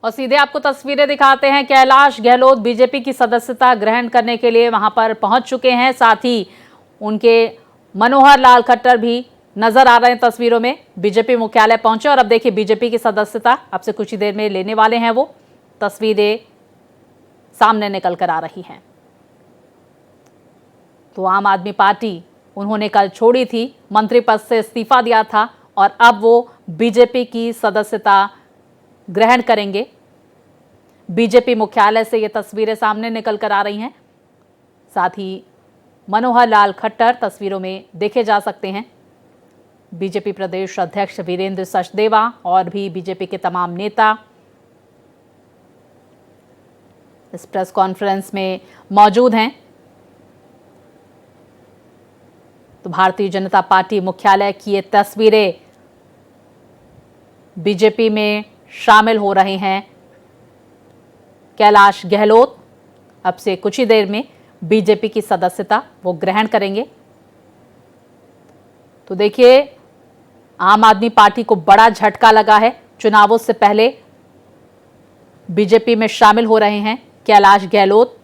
और सीधे आपको तस्वीरें दिखाते हैं। कैलाश गहलोत बीजेपी की सदस्यता ग्रहण करने के लिए वहां पर पहुंच चुके हैं। साथ ही उनके मनोहर लाल खट्टर भी नजर आ रहे हैं तस्वीरों में। बीजेपी मुख्यालय पहुंचे और अब देखिए बीजेपी की सदस्यता अब से कुछ ही देर में लेने वाले हैं। वो तस्वीरें सामने निकल कर आ रही हैं। तो आम आदमी पार्टी उन्होंने कल छोड़ी थी, मंत्री पद से इस्तीफा दिया था और अब वो बीजेपी की सदस्यता ग्रहण करेंगे। बीजेपी मुख्यालय से ये तस्वीरें सामने निकल कर आ रही हैं। साथ ही मनोहर लाल खट्टर तस्वीरों में देखे जा सकते हैं। बीजेपी प्रदेश अध्यक्ष वीरेंद्र सचदेवा और भी बीजेपी के तमाम नेता इस प्रेस कॉन्फ्रेंस में मौजूद हैं। तो भारतीय जनता पार्टी मुख्यालय की ये तस्वीरें, बीजेपी में शामिल हो रहे हैं कैलाश गहलोत। अब से कुछ ही देर में बीजेपी की सदस्यता वो ग्रहण करेंगे। तो देखिए आम आदमी पार्टी को बड़ा झटका लगा है। चुनावों से पहले बीजेपी में शामिल हो रहे हैं कैलाश गहलोत।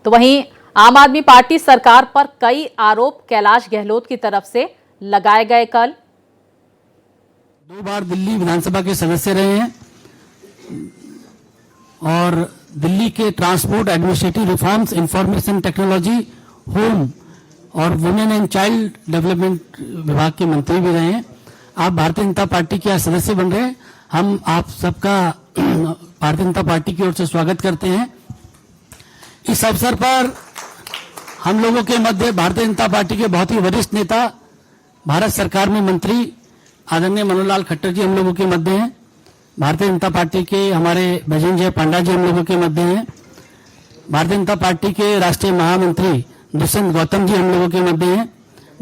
तो वहीं आम आदमी पार्टी सरकार पर कई आरोप कैलाश गहलोत की तरफ से लगाए गए। कल 2 बार दिल्ली विधानसभा के सदस्य रहे हैं और दिल्ली के transport, administrative reforms, information technology, home और वुमेन एंड चाइल्ड डेवलपमेंट विभाग के मंत्री भी रहे हैं। आप भारतीय जनता पार्टी के सदस्य बन रहे हैं। हम आप सबका भारतीय जनता पार्टी की ओर से स्वागत करते हैं। इस अवसर पर हम लोगों के मध्य भारतीय जनता पार्टी के बहुत ही वरिष्ठ नेता, भारत सरकार में मंत्री आदरणीय मनोहर लाल खट्टर जी हम लोगों के मध्य हैं। भारतीय जनता पार्टी के हमारे बजरंग पांडा जी हम लोगों के मध्य हैं। भारतीय जनता पार्टी के राष्ट्रीय महामंत्री दुष्यंत गौतम जी हम लोगों के मध्य हैं।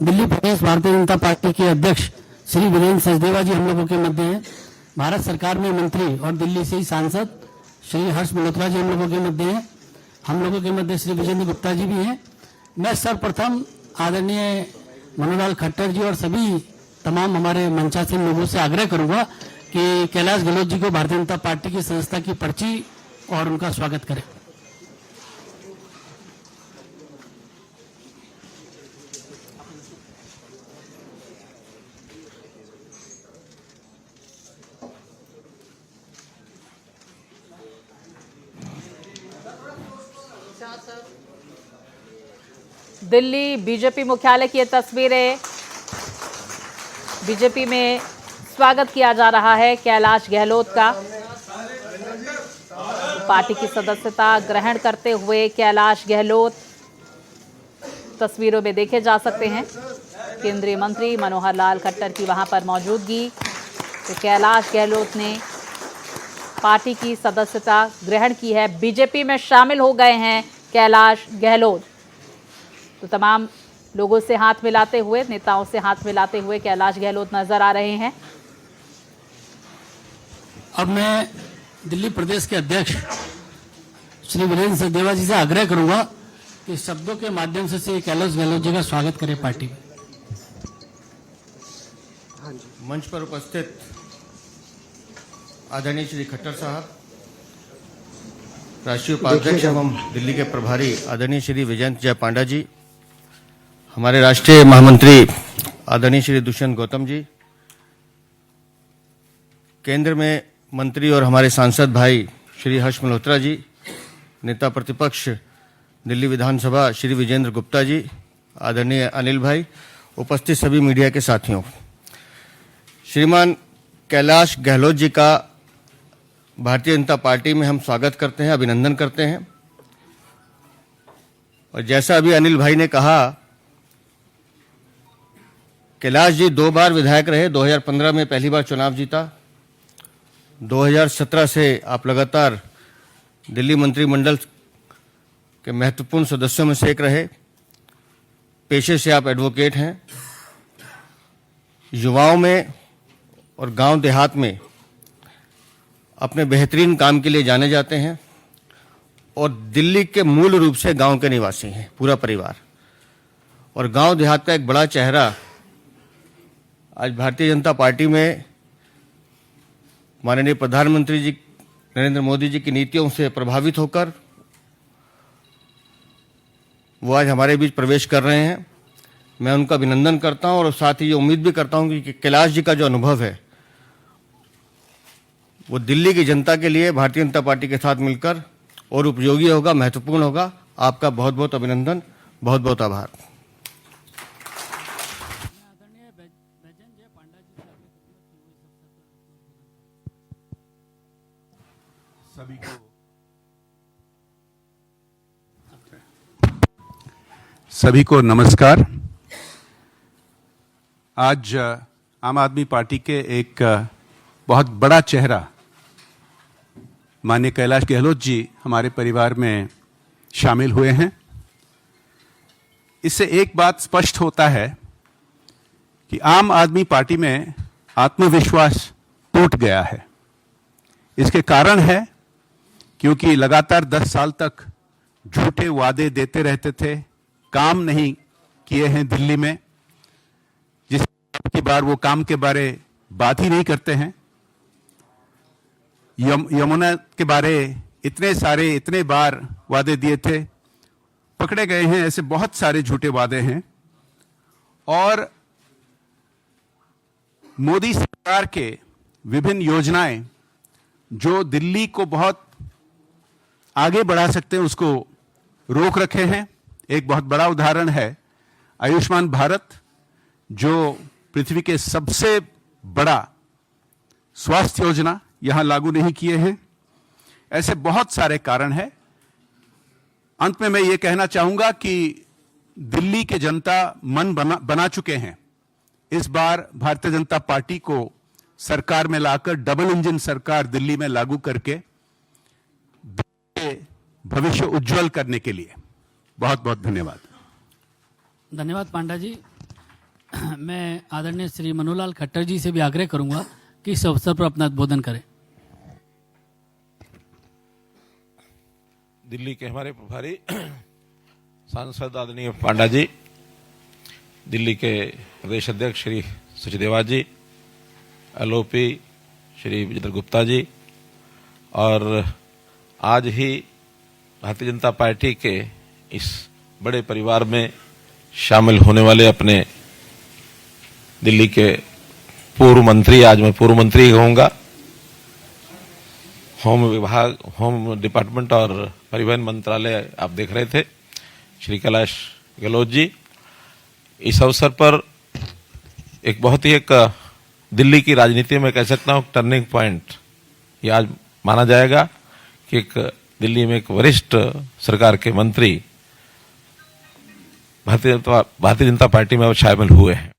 दिल्ली प्रदेश भारतीय जनता पार्टी के अध्यक्ष श्री वीरेंद्र सचदेवा जी हम लोगों के मध्य हैं। भारत सरकार में मंत्री और दिल्ली से ही सांसद श्री हर्ष मल्होत्रा जी हम लोगों के मध्य हैं। हम लोगों के मध्य श्री विजेंद्र गुप्ता जी भी हैं। मैं सर्वप्रथम आदरणीय मनोहर लाल खट्टर जी और सभी तमाम हमारे मंचासीन लोगों से आग्रह करूंगा कि कैलाश गहलोत जी को भारतीय जनता पार्टी की सदस्यता की पर्ची और उनका स्वागत करें। दिल्ली बीजेपी मुख्यालय की ये तस्वीरें, बीजेपी में स्वागत किया जा रहा है कैलाश गहलोत का। पार्टी की सदस्यता ग्रहण करते हुए कैलाश गहलोत तस्वीरों में देखे जा सकते हैं। केंद्रीय मंत्री मनोहर लाल खट्टर की वहां पर मौजूदगी। तो कैलाश गहलोत ने पार्टी की सदस्यता ग्रहण की है। बीजेपी में शामिल हो गए हैं कैलाश गहलोत। तो तमाम लोगों से हाथ मिलाते हुए, नेताओं से हाथ मिलाते हुए कैलाश गहलोत नजर आ रहे हैं। अब मैं दिल्ली प्रदेश के अध्यक्ष श्री वीरेंद्र सचदेवा जी से आग्रह करूंगा कि शब्दों के माध्यम से कैलाश गहलोत जी का स्वागत करें पार्टी में। मंच पर उपस्थित आदरणीय श्री खट्टर साहब, राष्ट्रीय उपाध्यक्ष एवं दिल्ली के प्रभारी आदरणीय श्री विजेंद्र पांडा जी, हमारे राष्ट्रीय महामंत्री आदरणीय श्री दुष्यंत गौतम जी, केंद्र में मंत्री और हमारे सांसद भाई श्री हर्ष मल्होत्रा जी, नेता प्रतिपक्ष दिल्ली विधानसभा श्री विजेंद्र गुप्ता जी, आदरणीय अनिल भाई, उपस्थित सभी मीडिया के साथियों, श्रीमान कैलाश गहलोत जी का भारतीय जनता पार्टी में हम स्वागत करते हैं, अभिनंदन करते हैं। और जैसा अभी अनिल भाई ने कहा, कैलाश जी 2 बार विधायक रहे। 2015 में पहली बार चुनाव जीता। 2017 से आप लगातार दिल्ली मंत्रिमंडल के महत्वपूर्ण सदस्यों में से एक रहे। पेशे से आप एडवोकेट हैं। युवाओं में और गांव देहात में अपने बेहतरीन काम के लिए जाने जाते हैं और दिल्ली के मूल रूप से गांव के निवासी हैं, पूरा परिवार। और गांव देहात का एक बड़ा चेहरा आज भारतीय जनता पार्टी में माननीय प्रधानमंत्री जी नरेंद्र मोदी जी की नीतियों से प्रभावित होकर वो आज हमारे बीच प्रवेश कर रहे हैं। मैं उनका अभिनंदन करता हूं और साथ ही ये उम्मीद भी करता हूं कि कैलाश जी का जो अनुभव है वो दिल्ली की जनता के लिए भारतीय जनता पार्टी के साथ मिलकर और उपयोगी होगा, महत्वपूर्ण होगा। आपका बहुत बहुत अभिनंदन, बहुत बहुत आभार। सभी को नमस्कार। आज आम आदमी पार्टी के एक बहुत बड़ा चेहरा माननीय कैलाश गहलोत जी हमारे परिवार में शामिल हुए हैं। इससे एक बात स्पष्ट होता है कि आम आदमी पार्टी में आत्मविश्वास टूट गया है। इसके कारण है क्योंकि लगातार 10 साल तक झूठे वादे देते रहते थे, काम नहीं किए हैं दिल्ली में, जिसकी बार वो काम के बारे बात ही नहीं करते हैं। यमुना के बारे इतने बार वादे दिए थे, पकड़े गए हैं। ऐसे बहुत सारे झूठे वादे हैं और मोदी सरकार के विभिन्न योजनाएं जो दिल्ली को बहुत आगे बढ़ा सकते हैं उसको रोक रखे हैं। एक बहुत बड़ा उदाहरण है आयुष्मान भारत, जो पृथ्वी के सबसे बड़ा स्वास्थ्य योजना यहां लागू नहीं किए हैं। ऐसे बहुत सारे कारण हैं। अंत में मैं ये कहना चाहूंगा कि दिल्ली के जनता मन बना चुके हैं। इस बार भारतीय जनता पार्टी को सरकार में लाकर डबल इंजन सरकार दिल्ली में लागू करके भविष्य उज्जवल करने के लिए बहुत बहुत धन्यवाद। धन्यवाद पांडा जी। मैं आदरणीय श्री मनोहरलाल खट्टर जी से भी आग्रह करूंगा कि इस अवसर पर अपना उद्बोधन करें। दिल्ली के हमारे प्रभारी सांसद आदरणीय पांडा जी, दिल्ली के प्रदेश अध्यक्ष श्री सचदेवा जी, एलओपी श्री विजेंद्र गुप्ता जी, और आज ही भारतीय जनता पार्टी के इस बड़े परिवार में शामिल होने वाले अपने दिल्ली के पूर्व मंत्री, आज मैं पूर्व मंत्री कहूंगा, होम विभाग, होम डिपार्टमेंट और परिवहन मंत्रालय आप देख रहे थे, श्री कैलाश गहलोत जी। इस अवसर पर एक बहुत ही एक दिल्ली की राजनीति में कह सकता हूं टर्निंग पॉइंट ये आज माना जाएगा कि एक दिल्ली में एक वरिष्ठ सरकार के मंत्री भारतीय जनता पार्टी में अब शामिल हुए हैं।